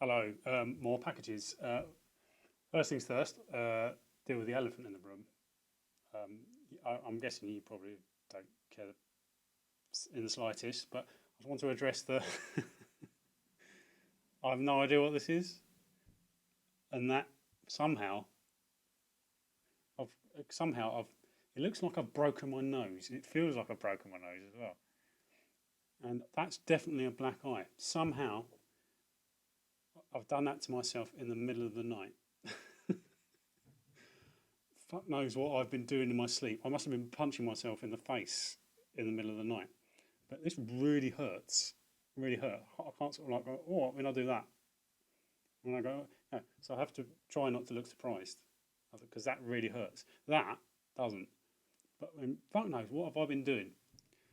Hello, more packages. First things first, deal with the elephant in the room. Um, I'm guessing you probably don't care in the slightest, but I just want to address the. I have no idea what this is, and that somehow I've somehow I've. It looks like I've broken my nose. It feels like I've broken my nose as well, and that's definitely a black eye. Somehow I've done that to myself in the middle of the night. Fuck knows what I've been doing in my sleep. I must have been punching myself in the face in the middle of the night. But this really hurts. Really hurt. I can't sort of like go, oh, when I do that. And I go, yeah. So I have to try not to look surprised because that really hurts. That doesn't. But fuck knows, what have I been doing?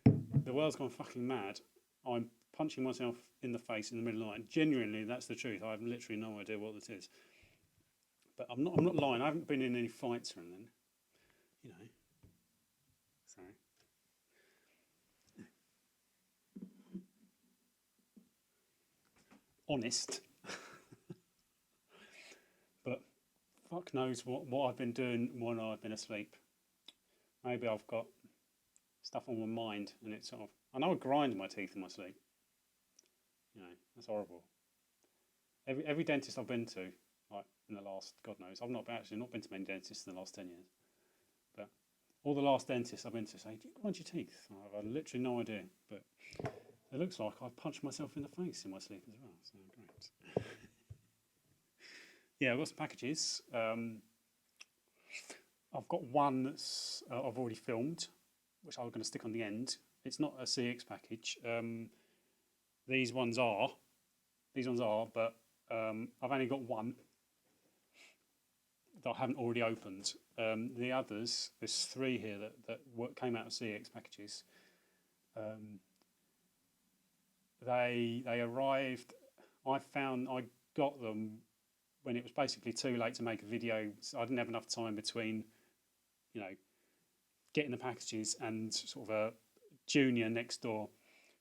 The world's gone fucking mad. I'm punching myself in the face in the middle of the night. Genuinely, that's the truth. I have literally no idea what this is. But I'm not lying. I haven't been in any fights or anything. You know. So honest. But fuck knows what I've been doing when I've been asleep. Maybe I've got stuff on my mind and it's sort of. I know I grind my teeth in my sleep. You know, that's horrible. Every dentist I've been to, like in the last, God knows, I've actually not been to many dentists in the last 10 years. But all the last dentists I've been to say, do you grind your teeth? I've literally no idea. But it looks like I've punched myself in the face in my sleep as well. So great. Yeah, I've got some packages. I've got one that's I've already filmed, which I'm going to stick on the end. It's not a CeX package. These ones are. But I've only got one that I haven't already opened. The others, there's three here that came out of CeX packages. They arrived. I got them when it was basically too late to make a video. So I didn't have enough time between, you know, getting the packages and sort of a junior next door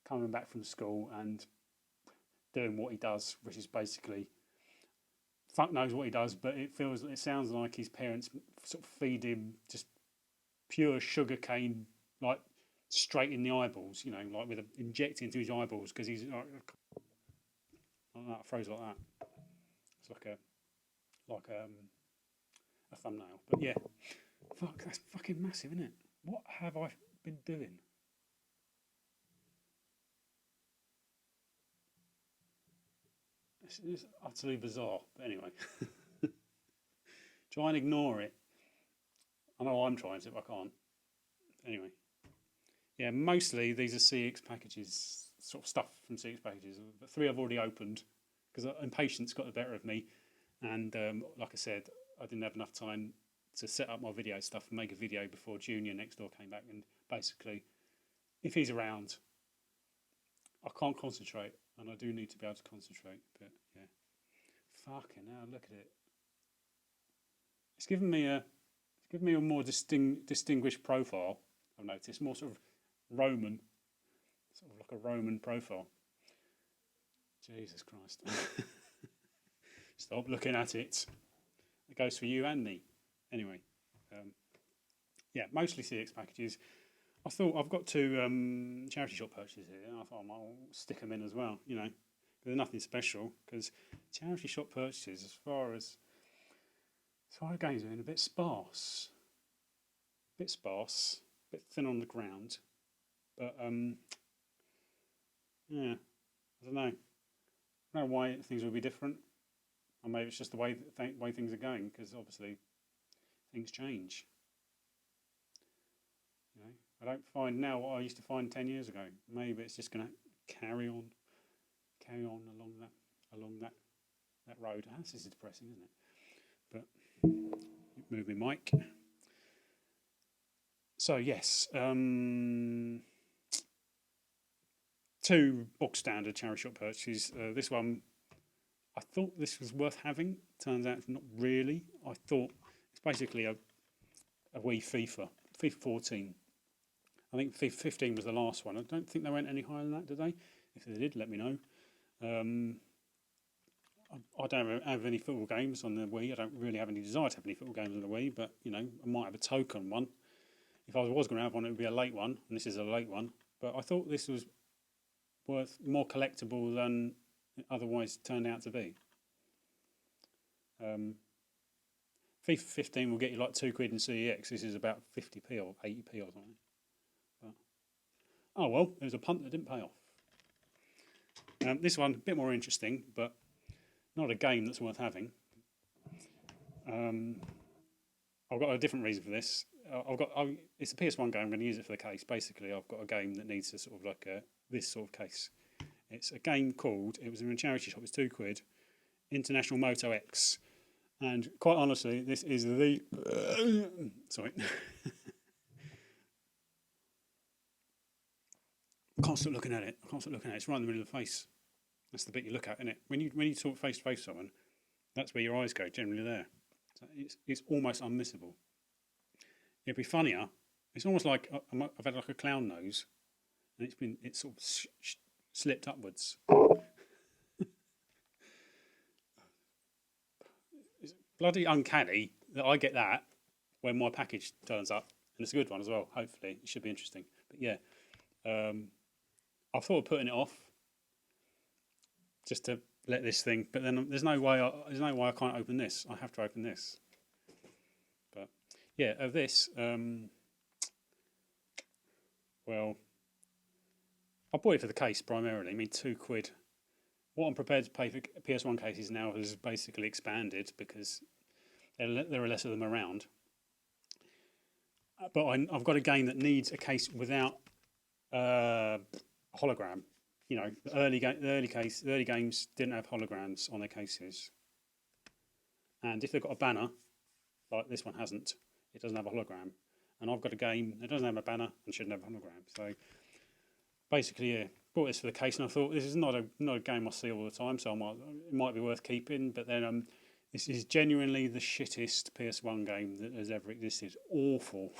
coming back from school and doing what he does, which is basically fuck knows what he does, but it sounds like his parents sort of feed him just pure sugar cane, like straight in the eyeballs, you know, like with injecting into his eyeballs because he's like that, froze like that. It's like a thumbnail, but yeah, fuck, that's fucking massive, isn't it? What have I been doing? It's utterly bizarre, but anyway, try and ignore it. I know I'm trying to, but I can't. Anyway, yeah, mostly these are CeX packages, sort of stuff from CeX packages. But three I've already opened because impatience got the better of me, and like I said, I didn't have enough time to set up my video stuff and make a video before Junior next door came back. And basically, if he's around, I can't concentrate, and I do need to be able to concentrate. But yeah, fucking hell, look at it. It's given me a more distinguished profile. I've noticed more sort of Roman, sort of like a Roman profile. Jesus Christ! Stop looking at it. It goes for you and me. Anyway, um, yeah, mostly CeX packages. I thought I've got two charity shop purchases here, and I thought I might stick them in as well. You know, they're nothing special because charity shop purchases, as far as games are, a bit sparse, a bit thin on the ground. But yeah, I don't know. I don't know why things would be different. Or maybe it's just the way things are going because obviously things change. You know, I don't find now what I used to find 10 years ago. Maybe it's just going to carry on along that road. This is depressing, isn't it? But move my mic. So yes, two book standard charity shop purchases. This one, I thought this was worth having. Turns out it's not really. I thought it's basically a wee FIFA 14. I think FIFA 15 was the last one. I don't think they went any higher than that, did they? If they did, let me know. I I don't have any football games on the Wii. I don't really have any desire to have any football games on the Wii, but I might have a token one. If I was going to have one, it would be a late one, and this is a late one. But I thought this was worth more collectible than it otherwise turned out to be. FIFA 15 will get you like £2 in CEX. This is about 50p or 80p or something. But, oh well, it was a punt that didn't pay off. This one a bit more interesting, but not a game that's worth having. I've got a different reason for this. It's a PS1 game. I'm going to use it for the case. Basically, I've got a game that needs a sort of like this sort of case. It's a game called. It was in a charity shop. It's £2. International Moto X. And quite honestly, this is the sorry. I can't stop looking at it. It's right in the middle of the face. That's the bit you look at, isn't it? When you talk face to face with someone, that's where your eyes go. Generally, there. So it's almost unmissable. It'd be funnier. It's almost like I've had like a clown nose, and it's sort of slipped upwards. It's bloody uncanny that I get that when my package turns up, and it's a good one as well. Hopefully, it should be interesting. But yeah, I thought of putting it off just to let this thing. But then there's no way I can't open this. I have to open this. But yeah, of this. Well, I bought it for the case primarily. I mean, £2. What I'm prepared to pay for PS1 cases now has basically expanded because there are less of them around. But I've got a game that needs a case without hologram. The early games didn't have holograms on their cases, and if they've got a banner, like this one hasn't, it doesn't have a hologram. And I've got a game that doesn't have a banner and shouldn't have a hologram. So basically, yeah, bought this for the case, and I thought this is not a game I see all the time, so it might be worth keeping. But then this is genuinely the shittest PS1 game that has ever existed. Awful.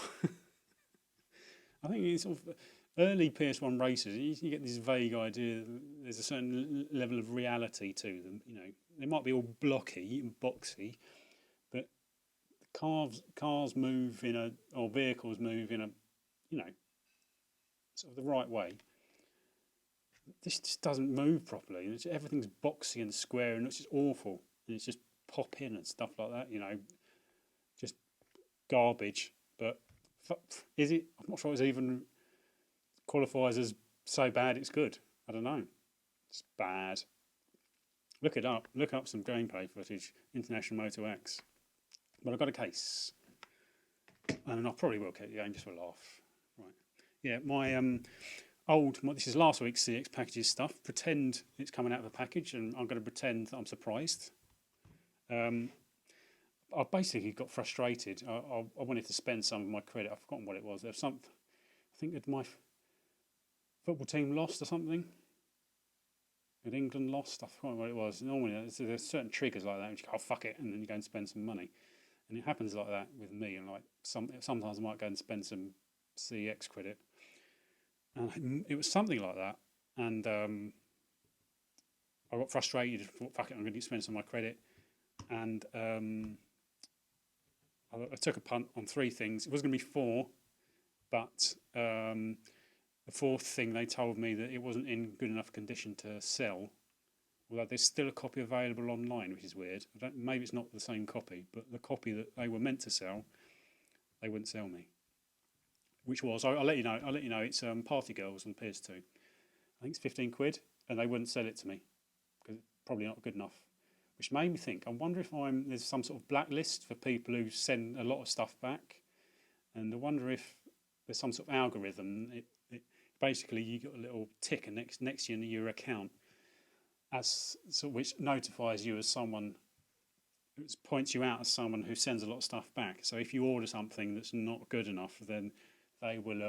I think it's sort of early PS1 races. You get this vague idea that there's a certain level of reality to them. They might be all blocky and boxy, but cars move or vehicles move in a, sort of the right way. This just doesn't move properly. Everything's boxy and square, and it's just awful. And it's just pop in and stuff like that. Just garbage. But is it? I'm not sure it's even qualifies as so bad it's good. I don't know. It's bad. Look it up. Look up some gameplay footage. International Moto X. But I've got a case, and I probably will keep the game just for a laugh. Right. Yeah. This is last week's CeX packages stuff. Pretend it's coming out of a package, and I'm going to pretend that I'm surprised. I basically got frustrated. I wanted to spend some of my credit. I've forgotten what it was. There's some. I think that my football team lost or something. Had England lost? I forgot what it was. Normally, there's certain triggers like that. Which you go, oh, fuck it, and then you go and spend some money. And it happens like that with me. And like sometimes I might go and spend some CeX credit. And it was something like that. And I got frustrated. Thought, fuck it, I'm going to spend some of my credit. And I took a punt on 3 things. It was going to be 4, but the 4th thing, they told me that it wasn't in good enough condition to sell. Although there's still a copy available online, which is weird. Maybe it's not the same copy, but the copy that they were meant to sell, they wouldn't sell me. Which was, I'll let you know. It's Party Girls on PS2. I think it's £15, and they wouldn't sell it to me because it's probably not good enough. Which made me think, I wonder if there's some sort of blacklist for people who send a lot of stuff back, and I wonder if there's some sort of algorithm. It basically you got a little ticker next to your account, which notifies you as someone, it points you out as someone who sends a lot of stuff back. So if you order something that's not good enough, then they will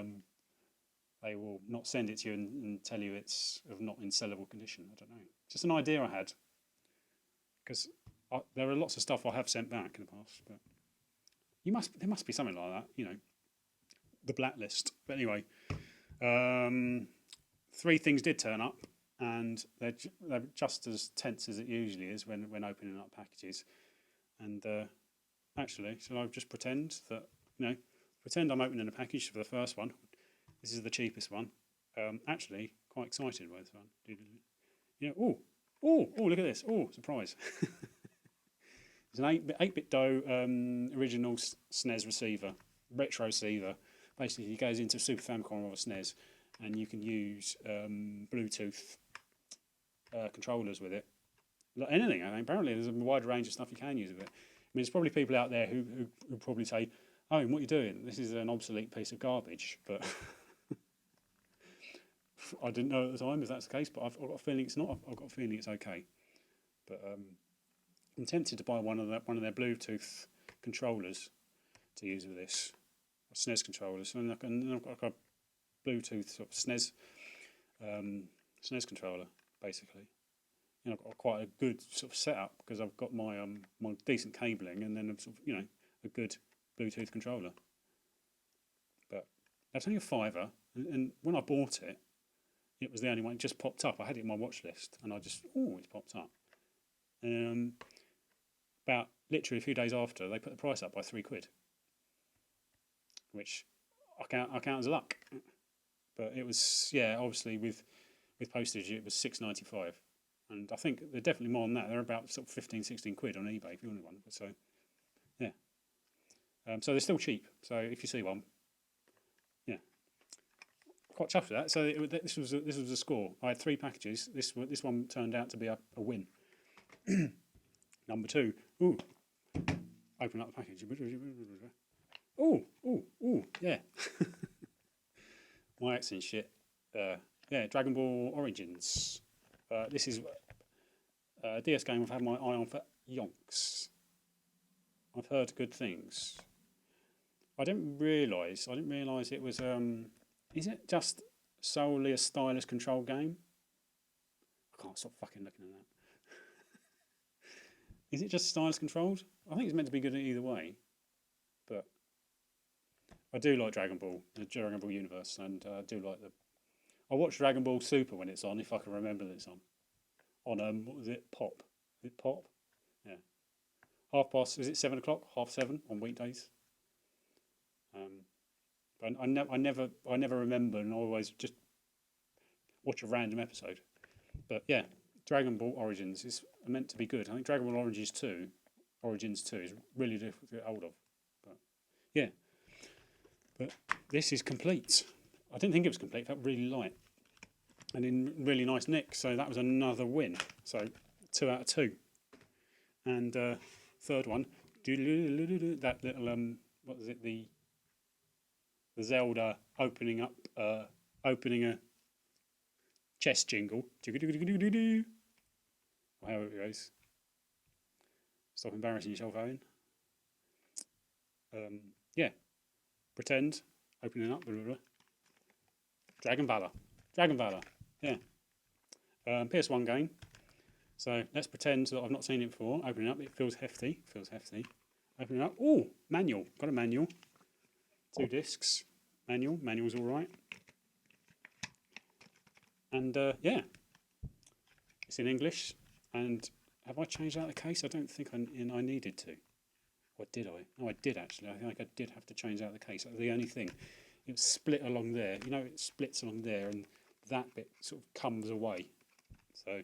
not send it to you and tell you it's not in sellable condition. I don't know. Just an idea I had. Because there are lots of stuff I have sent back in the past, but there must be something like that, the blacklist. But anyway, 3 things did turn up, and they're just as tense as it usually is when opening up packages. And actually, shall I just pretend that, pretend I'm opening a package for the first one. This is the cheapest one. Actually, quite excited by this one. Look at this. Oh, surprise. It's an 8-bit DOE original SNES receiver, retro receiver. Basically, it goes into Super Famicom or a SNES, and you can use Bluetooth controllers with it. Like anything, I mean, apparently there's a wide range of stuff you can use with it. I mean, there's probably people out there who probably say, "Oh, what are you doing? This is an obsolete piece of garbage." But I didn't know at the time if that's the case, but I've got a feeling it's not. I've got a feeling it's okay. But I'm tempted to buy one of their Bluetooth controllers to use with this, SNES controllers, and I've got like a Bluetooth sort of SNES controller basically. I've got quite a good sort of setup because I've got my my decent cabling and then sort of, a good Bluetooth controller. But that's only a £5, and when I bought it, it was the only one. It just popped up. I had it in my watch list, and it's popped up. About literally a few days after, they put the price up by £3, which I count as luck. But it was, obviously with postage it was £6.95, and I think they're definitely more than that. They're about sort of 15-16 quid on eBay if you want one. So yeah, so they're still cheap. So if you see one, quite chuffed with that. So this was a score. I had 3 packages. This one turned out to be a win. Number 2. Ooh, open up the package. Yeah. My accent shit. Dragon Ball Origins. This is a DS game I've had my eye on for yonks. I've heard good things. I didn't realise it was. Is it just solely a stylus control game? I can't stop fucking looking at that. Is it just stylus controlled? I think it's meant to be good either way, but I do like Dragon Ball, the Dragon Ball universe, and I do like I watch Dragon Ball Super when it's on, if I can remember that it's on. What was it? Pop. Is it Pop? Yeah. Half past. Is it 7 o'clock? 7:30 on weekdays. But I never remember, and I always just watch a random episode. But yeah, Dragon Ball Origins is meant to be good. I think Dragon Ball Origins 2 is really difficult to get hold of. But yeah, but this is complete. I didn't think it was complete. It felt really light and in really nice nick. So that was another win. So 2 out of 2. And third one, that little what was it, the Zelda opening a chest jingle. Or however it goes. Stop embarrassing yourself, Owen. Pretend opening up. Blah, blah, blah. Dragon Valor. Yeah. PS1 game. So let's pretend that I've not seen it before. Opening up, it feels hefty. Opening up. Oh, manual. Got a manual. 2 discs. Manual's all right. And it's in English. And have I changed out the case? I don't think I needed to. Or did I? No, I did actually. I think I did have to change out the case. That was the only thing. It was split along there. It splits along there, and that bit sort of comes away. So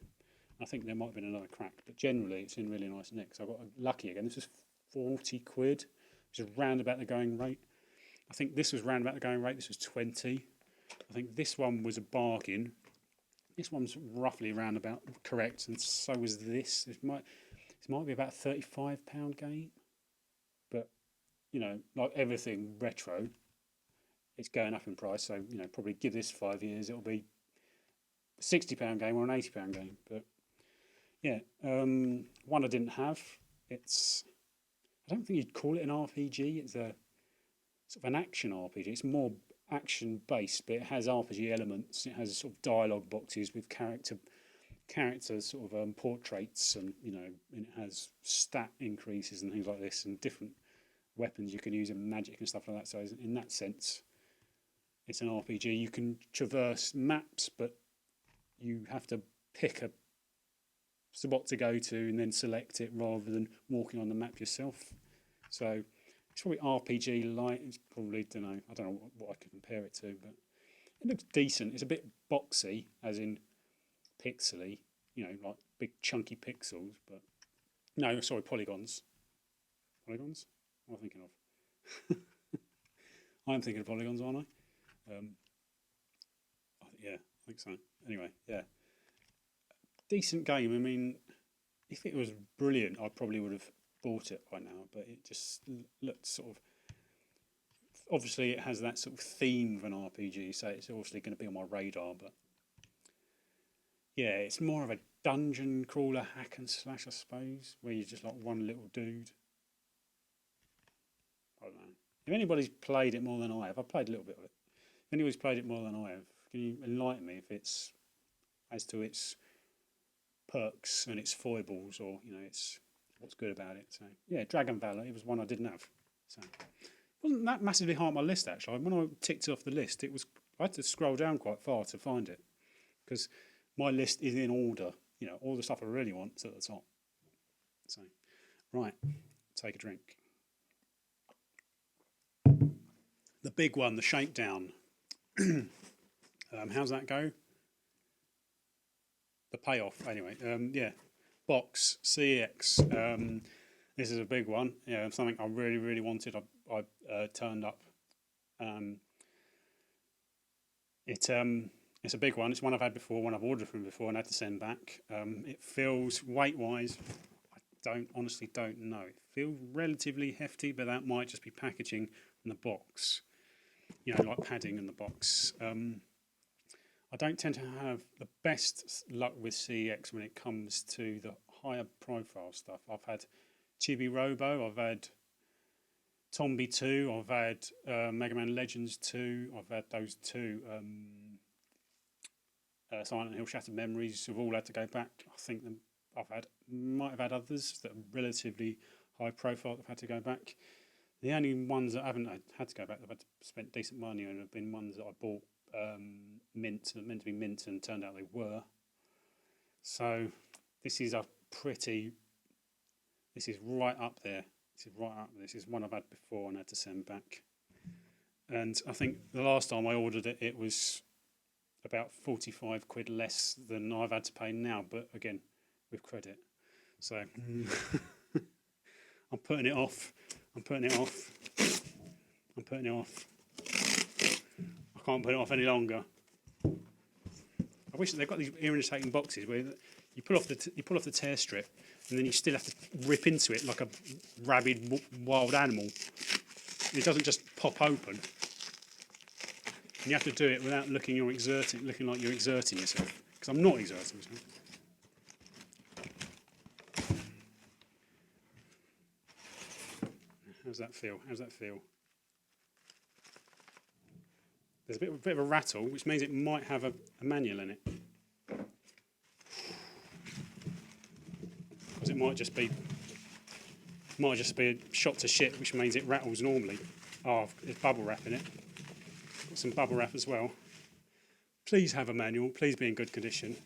I think there might have been another crack. But generally, it's in really nice nick. So I got lucky again. This was 40 quid, which is round about the going rate. I think this was round about the going rate. This was 20. I think this one was a bargain. This one's roughly around about correct, and so was this. It might be about £35 game, but like everything retro, it's going up in price. So probably give this 5 years, it'll be a £60 game or an £80 game. But yeah, one I didn't have. I don't think you'd call it an RPG. It's a sort of an action RPG. It's more action based, but it has RPG elements. It has sort of dialogue boxes with character sort of portraits, and and it has stat increases and things like this, and different weapons you can use and magic and stuff like that. So in that sense, it's an RPG. You can traverse maps, but you have to pick a spot to go to and then select it rather than walking on the map yourself. So it's probably RPG light. It's probably, I don't know what I could compare it to, but it looks decent. It's a bit boxy, as in pixely, like big chunky pixels. But no, sorry, polygons. Polygons? What am I thinking of? I'm thinking of polygons, aren't I? Yeah, I think so. Anyway, yeah, decent game. I mean, if it was brilliant, I probably would have bought it by now. But it just looked sort of. Obviously, it has that sort of theme of an RPG, so it's obviously going to be on my radar. But yeah, it's more of a dungeon crawler hack and slash, I suppose, where you're just like one little dude. I don't know. If anybody's played it more than I have, I've played a little bit of it. If anybody's played it more than I have, can you enlighten me if it's as to its perks and its foibles, or it's what's good about it? So yeah, Dragon Valor. It was one I didn't have, so it wasn't that massively high on my list actually. When I ticked it off the list, I had to scroll down quite far to find it because my list is in order. All the stuff I really want is at the top. So right, take a drink. The big one, the shakedown. How's that go? The payoff, anyway. Yeah, box CeX. This is a big one. Yeah, something I really, really wanted. I turned up. It's a big one. It's one I've had before, one I've ordered from before, and had to send back. It feels weight-wise. I honestly don't know. It feels relatively hefty, but that might just be packaging in the box. Like padding in the box. I don't tend to have the best luck with CeX when it comes to the higher profile stuff. I've had Chibi Robo, I've had Tombi 2, I've had Mega Man Legends 2, I've had those two. Silent Hill Shattered Memories have all had to go back. I think might have had others that are relatively high profile that have had to go back. The only ones that I haven't had to go back, I've had to spend decent money on, have been ones that I bought meant to be mint and turned out they were. So this is right up there. This is one I've had before and had to send back. And I think the last time I ordered it, it was about 45 quid less than I've had to pay now, but again, with credit. So I'm putting it off. I can't put it off any longer. I wish they've got these irritating boxes where you pull off the tear strip and then you still have to rip into it like a rabid wild animal. It doesn't just pop open. And you have to do it without looking like you're exerting yourself. Because I'm not exerting myself. How's that feel? There's a bit of a rattle, which means it might have a manual in it. Because it might just be a shot to shit, which means it rattles normally. Oh, there's bubble wrap in it. Got some bubble wrap as well. Please have a manual. Please be in good condition.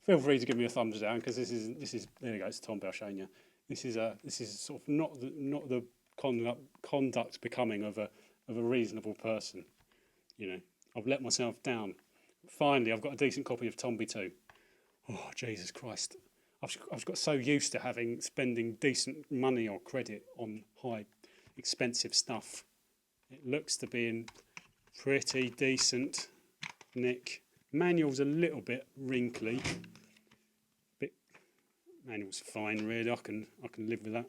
Feel free to give me a thumbs down because this is there you go. It's Tom Belshania. This is sort of not the conduct becoming of a reasonable person. I've let myself down. Finally, I've got a decent copy of Tombi 2. Oh, Jesus Christ. I've got so used to spending decent money or credit on high, expensive stuff. It looks to be in pretty decent nick. Manual's a little bit wrinkly. Manual's fine, really. I can live with that.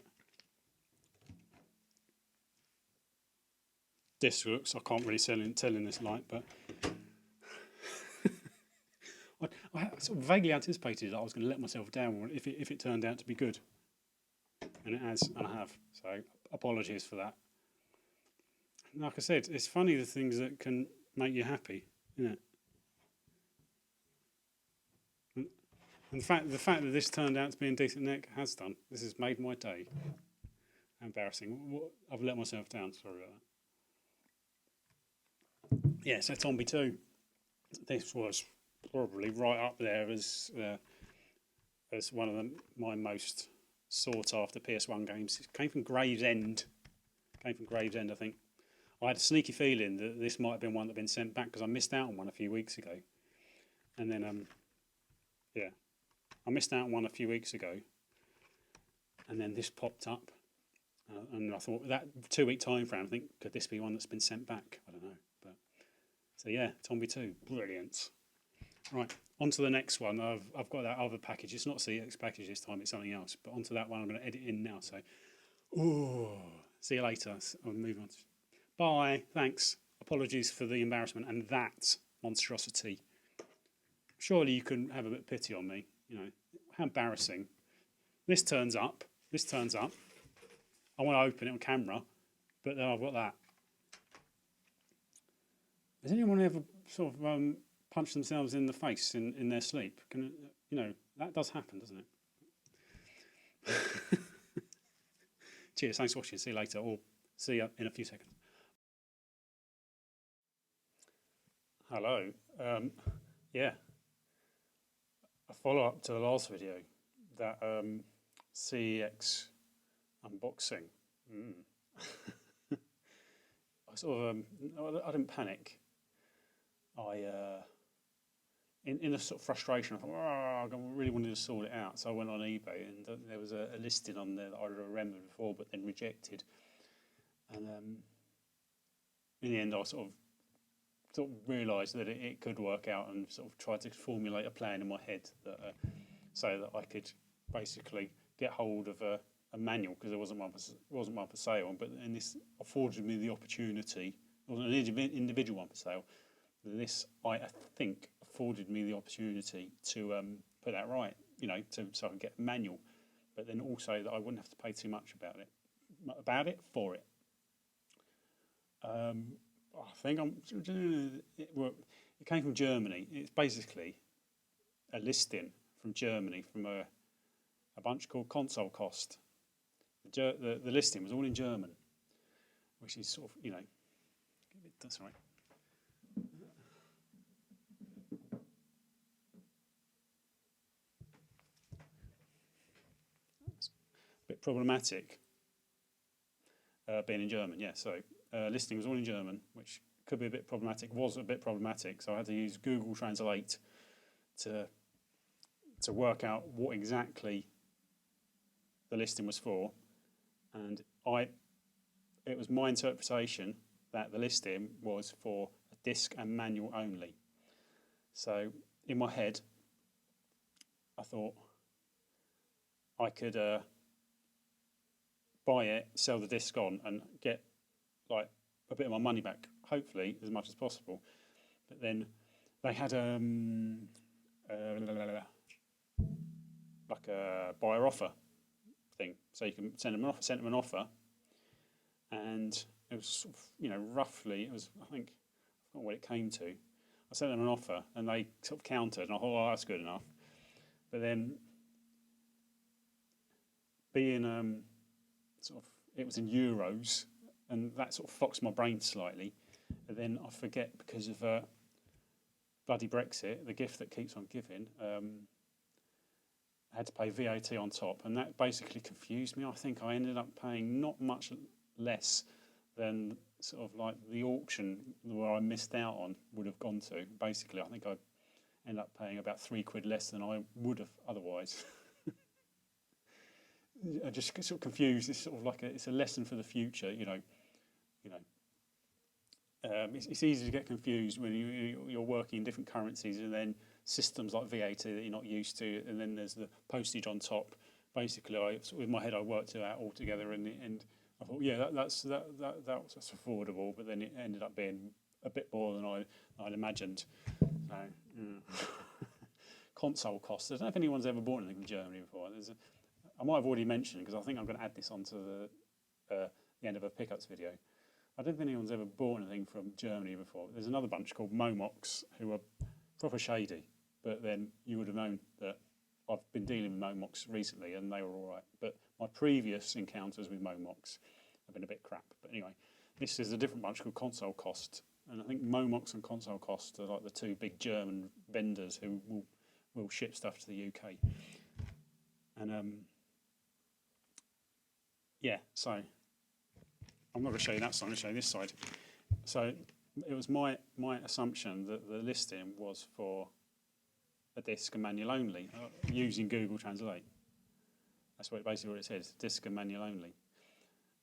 Disc looks, I can't really tell in this light, but I sort of vaguely anticipated that I was going to let myself down if it turned out to be good, and it has, and I have. So apologies for that. like I said, it's funny the things that can make you happy, isn't it? And the fact that this turned out to be in decent nick has done. This has made my day. Embarrassing. I've let myself down. Sorry about that. Yeah, so Tombi 2. This was probably right up there as one of my most sought after PS1 games. It came from Gravesend. I think. I had a sneaky feeling that this might have been one that had been sent back because I missed out on one a few weeks ago. And then, yeah, I missed out on one a few weeks ago. And then this popped up. And I thought, that 2-week time frame, I think, could this be one that's been sent back? I don't know. But so, yeah, Tombi 2. Brilliant. Right, on to the next one. I've got that other package. It's not CeX package this time, it's something else. But onto that one, I'm going to edit in now. So, see you later. I'll move on. Bye. Thanks. Apologies for the embarrassment and that monstrosity. Surely you can have a bit of pity on me. You know, how embarrassing. This turns up. I want to open it on camera, but then I've got that. Has anyone ever sort of punched themselves in the face in their sleep? That does happen, doesn't it? Cheers, thanks for watching. See you later, or see you in a few seconds. Hello. Yeah. A follow-up to the last video, that CeX unboxing. I didn't panic. In a sort of frustration, I thought, I really wanted to sort it out. So I went on eBay, and there was a listing on there that I remembered before, but then rejected. And in the end, I sort of realised that it could work out, and sort of tried to formulate a plan in my head that so that I could basically get hold of a manual, because there wasn't one for sale. But then this afforded me the opportunity. It wasn't an individual one for sale. This, I think, afforded me the opportunity to put that right, so I could get a manual, but then also that I wouldn't have to pay too much for it. I think it came from Germany. It's basically a listing from Germany from a bunch called Console Cost. The listing was all in German, which is sort of, that's right. A bit problematic being in German, yeah. So listing was all in German, which could be a bit problematic. Was a bit problematic, so I had to use Google Translate to work out what exactly the listing was for, and it was my interpretation that the listing was for a disc and manual only. So in my head, I thought I could buy it, sell the disc on, and get like a bit of my money back, hopefully as much as possible. But then they had like a buyer offer thing, so you can send them an offer, and it was sort of, roughly, it was, I think, I forgot what it came to. I sent them an offer, and they sort of countered, and I thought, that's good enough. But then, being it was in euros, and that sort of foxed my brain slightly. And then I forget, because of bloody Brexit, the gift that keeps on giving, I had to pay VAT on top, and that basically confused me. I think I ended up paying not much less than sort of like the auction where I missed out on would have gone to. Basically, I think I ended up paying about £3 less than I would have otherwise. I just sort of confused. It's sort of like it's a lesson for the future, It's easy to get confused when you're working in different currencies, and then systems like VAT that you're not used to, and then there's the postage on top. Basically, in my head, I worked it out all together, and I thought, yeah, that's affordable. But then it ended up being a bit more than I'd imagined. So, console costs. I don't know if anyone's ever bought anything in Germany before. I might have already mentioned, because I think I'm going to add this onto the end of a pickups video. I don't think anyone's ever bought anything from Germany before. There's another bunch called Momox who are proper shady, but then you would have known that I've been dealing with Momox recently and they were all right. But my previous encounters with Momox have been a bit crap. But anyway, this is a different bunch called Console Cost, and I think Momox and Console Cost are like the two big German vendors who will ship stuff to the UK. And yeah, so I'm not going to show you that side. I'm going to show you this side. So it was my assumption that the listing was for a disc and manual only, using Google Translate. That's basically what it says, disc and manual only.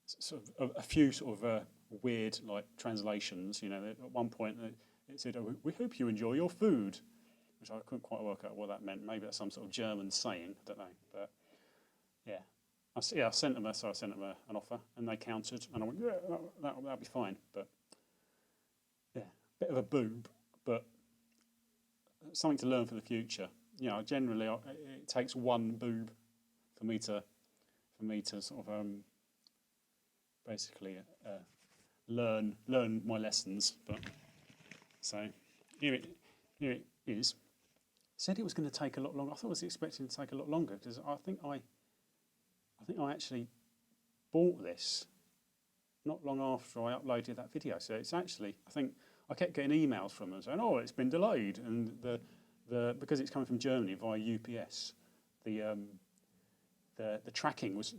Sort of a few sort of weird like translations. You know, at one point it said, "Oh, we hope you enjoy your food," which I couldn't quite work out what that meant. Maybe that's some sort of German saying. I don't know, but yeah. I sent them an offer, and they countered, and I went, yeah, that'll be fine. But yeah, bit of a boob, but something to learn for the future. You know, generally it takes one boob for me to sort of basically learn my lessons. But so here it is. Said it was going to take a lot longer. I thought it was expecting to take a lot longer because I think I actually bought this not long after I uploaded that video. So it's actually, I think I kept getting emails from them saying, "Oh, it's been delayed," and the because it's coming from Germany via UPS, the tracking was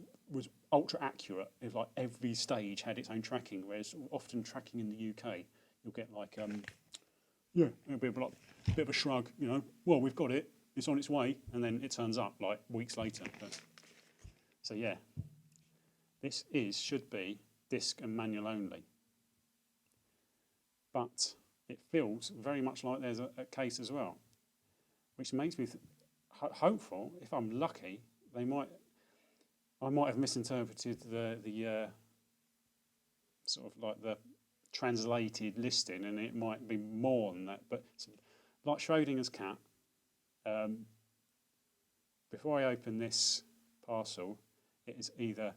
ultra accurate. It was like every stage had its own tracking, whereas often tracking in the UK, you'll get like yeah, a bit of a shrug, you know. Well, we've got it. It's on its way, and then it turns up like weeks later. But, so yeah, this should be disc and manual only, but it feels very much like there's a case as well, which makes me hopeful. If I'm lucky, I might have misinterpreted the sort of like the translated listing, and it might be more than that. But like Schrodinger's cat, before I open this parcel, it is either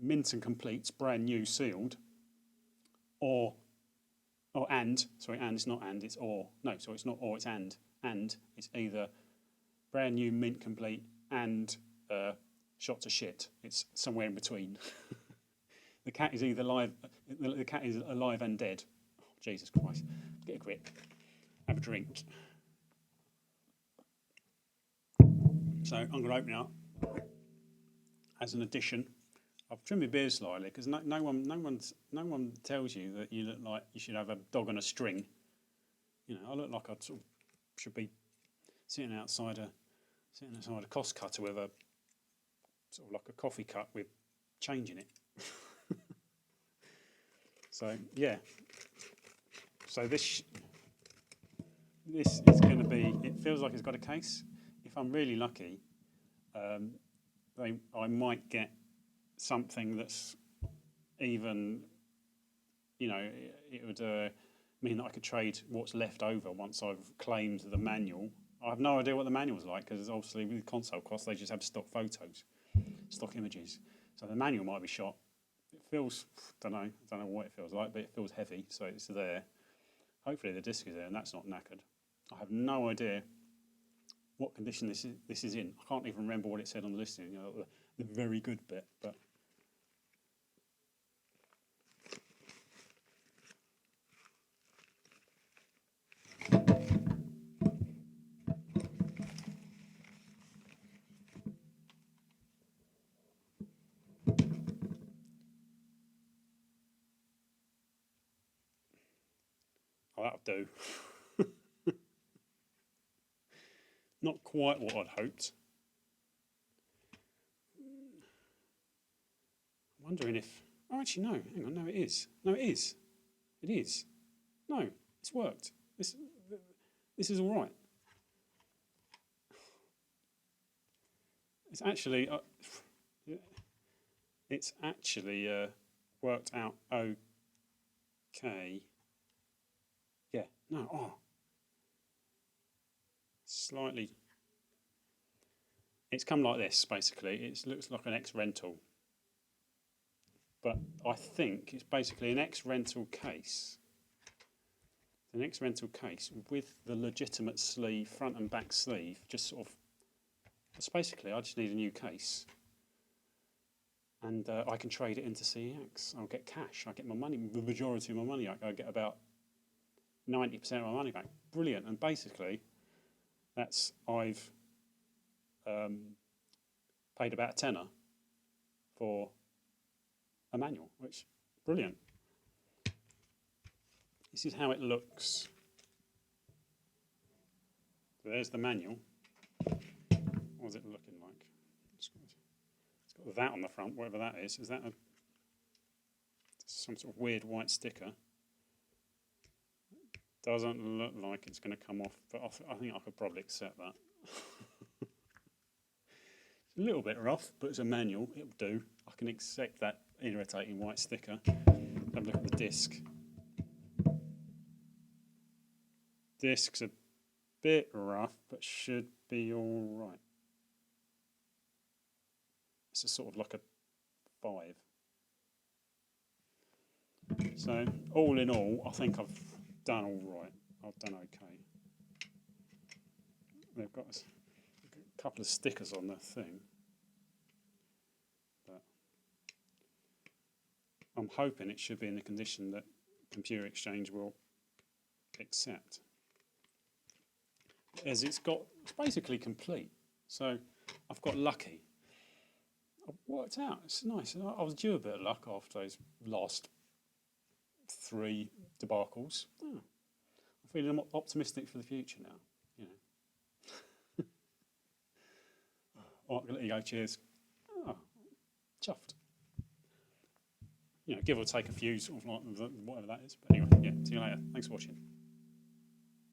mint and complete, brand new, sealed, and it's not and, it's or. No, so it's not or, it's and. And it's either brand new, mint complete, and shot to shit. It's somewhere in between. The cat is either live. The cat is alive and dead. Oh, Jesus Christ! Get a grip. Have a drink. So I'm going to open it up as an addition. I've trimmed my beard slightly because no one tells you that you look like you should have a dog on a string. You know, I look like I sort of should be sitting outside a cost cutter with a sort of like a coffee cup with change in it. So yeah, so this is going to be. It feels like it's got a case. If I'm really lucky, I might get something that's even. You know, it would mean that I could trade what's left over once I've claimed the manual. I have no idea what the manual's like because obviously with Console Cost they just have stock photos, stock images. So the manual might be shot. It feels, I don't know what it feels like, but it feels heavy, so it's there. Hopefully the disc is there and that's not knackered. I have no idea what condition this is in. I can't even remember what it said on the listing, you know, the very good bit, but that'll do. Not quite what I'd hoped. I'm wondering if... Oh, actually, no. Hang on. No, it is. No, it is. It is. No, it's worked. This is all right. It's actually... worked out okay. Yeah. No. Oh. Slightly. It's come like this, basically. It looks like an ex-rental. but I think it's basically an X rental case. An X rental case with the legitimate sleeve, front and back sleeve, just sort of. It's basically, I just need a new case, and I can trade it into CeX. I'll get cash. I get my money, the majority of my money. I get about 90% of my money back. Brilliant. And basically, that's I've paid about a tenner for a manual, which brilliant. This is how it looks. So there's the manual. What's it looking like? It's got that on the front, whatever that is. Is that some sort of weird white sticker? Doesn't look like it's going to come off, but I think I could probably accept that. It's a little bit rough, but it's a manual. It'll do. I can accept that irritating white sticker. Have a look at the disc. Disc's a bit rough, but should be all right. It's a sort of like a 5. So all in all, I think I've done all right. I've done okay. They've got a couple of stickers on the thing, but I'm hoping it should be in the condition that Computer Exchange will accept. As it's basically complete. So I've got lucky. I've worked out. It's nice. I was due a bit of luck after those last 3 debacles. Oh, I'm feeling optimistic for the future now. You know. All right, there you go. Cheers. Oh, chuffed. You know, give or take a few, sort of like whatever that is. But anyway, yeah. See you later. Thanks for watching.